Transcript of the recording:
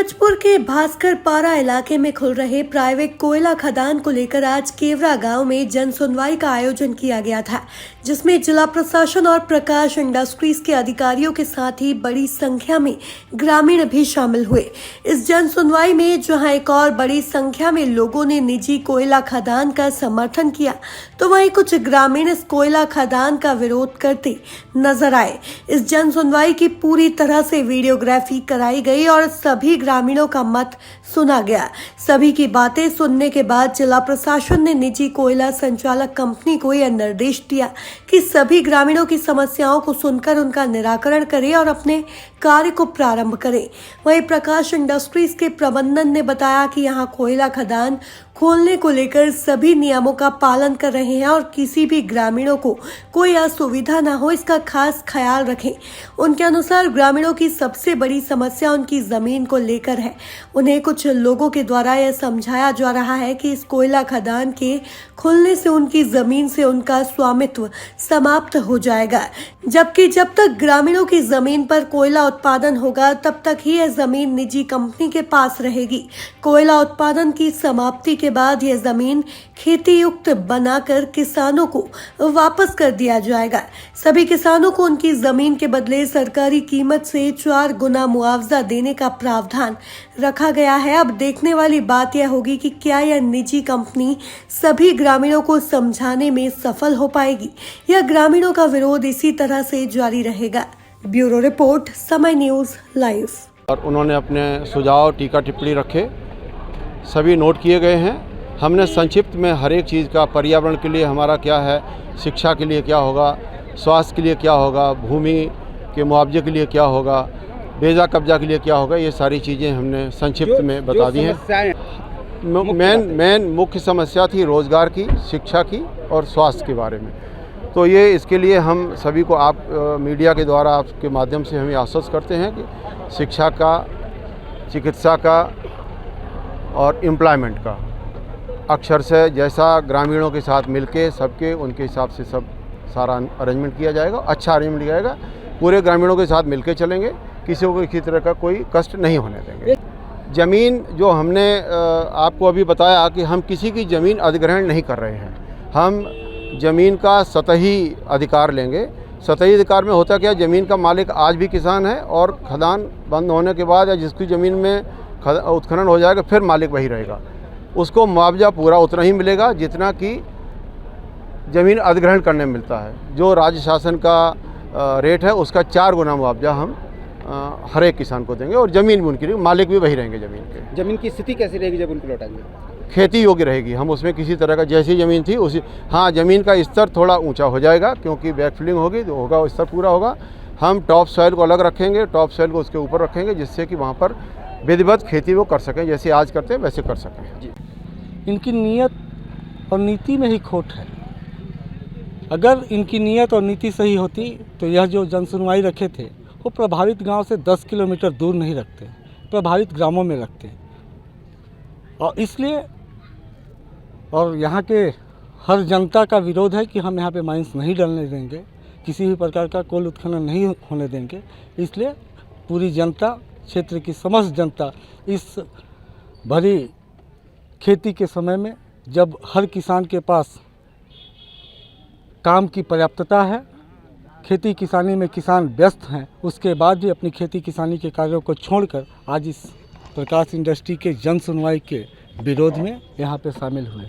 सूरजपुर के भास्कर पारा इलाके में खुल रहे प्राइवेट कोयला खदान को लेकर आज केवरा गांव में जन सुनवाई का आयोजन किया गया था, जिसमें जिला प्रशासन और प्रकाश इंडस्ट्रीज के अधिकारियों के साथ ही बड़ी संख्या में ग्रामीण भी शामिल हुए। इस जन सुनवाई में जहां एक और बड़ी संख्या में लोगों ने निजी कोयला खदान का समर्थन किया, तो वहीं कुछ ग्रामीण इस कोयला खदान का विरोध करते नजर आए। इस जन सुनवाई की पूरी तरह से वीडियोग्राफी कराई गई और सभी ग्रामीणों का मत सुना गया। सभी की बातें सुनने के बाद जिला प्रशासन ने निजी कोयला संचालक कंपनी को यह निर्देश दिया कि सभी ग्रामीणों की समस्याओं को सुनकर उनका निराकरण करें और अपने कार्य को प्रारंभ करें। वहीं प्रकाश इंडस्ट्रीज के प्रबंधन ने बताया कि यहां कोयला खदान खोलने को लेकर सभी नियमों का पालन कर रहे हैं और किसी भी ग्रामीणों को कोई असुविधा न हो, इसका खास ख्याल रखें। उनके अनुसार ग्रामीणों की सबसे बड़ी समस्या उनकी जमीन को लेकर है। उन्हें कुछ लोगों के द्वारा यह समझाया जा रहा है कि इस कोयला खदान के खुलने से उनकी जमीन से उनका स्वामित्व समाप्त हो जाएगा, जबकि जब तक ग्रामीणों की जमीन पर कोयला उत्पादन होगा तब तक ही यह जमीन निजी कंपनी के पास रहेगी। कोयला उत्पादन की समाप्ति के बाद यह जमीन खेती युक्त बनाकर किसानों को वापस कर दिया जाएगा। सभी किसानों को उनकी जमीन के बदले सरकारी कीमत से 4 गुना मुआवजा देने का प्रावधान रखा गया है। अब देखने वाली बात यह होगी कि क्या यह निजी कंपनी सभी ग्रामीणों को समझाने में सफल हो पाएगी या ग्रामीणों का विरोध इसी तरह से जारी रहेगा। ब्यूरो रिपोर्ट, समय न्यूज लाइव। और उन्होंने अपने सुझाव, टीका टिप्पणी रखे, सभी नोट किए गए हैं। हमने संक्षिप्त में हर एक चीज़ का, पर्यावरण के लिए हमारा क्या है, शिक्षा के लिए क्या होगा, स्वास्थ्य के लिए क्या होगा, भूमि के मुआवजे के लिए क्या होगा, बेजा कब्जा के लिए क्या होगा, ये सारी चीज़ें हमने संक्षिप्त में बता दी हैं। मेन मुख्य समस्या थी रोज़गार की, शिक्षा की और स्वास्थ्य के बारे में। तो ये इसके लिए हम सभी को आप मीडिया के द्वारा आपके माध्यम से हम आश्वस्त करते हैं कि शिक्षा का, चिकित्सा का और एम्प्लॉयमेंट का अक्षर से जैसा ग्रामीणों के साथ मिलके सबके उनके हिसाब से सब सारा अरेंजमेंट किया जाएगा, अच्छा अरेंजमेंट किया जाएगा। पूरे ग्रामीणों के साथ मिलके चलेंगे, किसी को किसी तरह का कोई कष्ट नहीं होने देंगे। ज़मीन जो हमने आपको अभी बताया कि हम किसी की ज़मीन अधिग्रहण नहीं कर रहे हैं, हम ज़मीन का सतही अधिकार लेंगे। सतही अधिकार में होता क्या, ज़मीन का मालिक आज भी किसान है और खदान बंद होने के बाद या जिसकी ज़मीन में उत्खनन हो जाएगा फिर मालिक वही रहेगा, उसको मुआवजा पूरा उतना ही मिलेगा जितना कि ज़मीन अधिग्रहण करने में मिलता है। जो राज्य शासन का रेट है उसका 4 गुना मुआवजा हम हर एक किसान को देंगे और ज़मीन भी उनकी रहेगी, मालिक भी वही रहेंगे ज़मीन के। ज़मीन की स्थिति कैसी रहेगी जब उनको लौटाएंगे? खेती योग्य रहेगी, हम उसमें किसी तरह का जैसी ज़मीन थी उसी, हाँ ज़मीन का स्तर थोड़ा ऊंचा हो जाएगा क्योंकि बैकफिलिंग होगी तो होगा, स्तर पूरा होगा। हम टॉप सॉइल को अलग रखेंगे, टॉप सॉइल को उसके ऊपर रखेंगे जिससे कि वहाँ पर विधिवत खेती वो कर सकें, जैसे आज करते हैं वैसे कर सकें। इनकी नीयत और नीति में ही खोट है। अगर इनकी नीयत और नीति सही होती तो यह जो जन सुनवाई रखे थे वो प्रभावित गांव से 10 किलोमीटर दूर नहीं रखते, प्रभावित ग्रामों में रखते। और इसलिए और यहाँ के हर जनता का विरोध है कि हम यहाँ पे माइंस नहीं डालने देंगे, किसी भी प्रकार का कोल उत्खनन नहीं होने देंगे। इसलिए पूरी जनता, क्षेत्र की समस्त जनता इस भरी खेती के समय में, जब हर किसान के पास काम की पर्याप्तता है, खेती किसानी में किसान व्यस्त हैं, उसके बाद भी अपनी खेती किसानी के कार्यों को छोड़कर आज इस प्रकाश इंडस्ट्री के जन सुनवाई के विरोध में यहाँ पे शामिल हुए।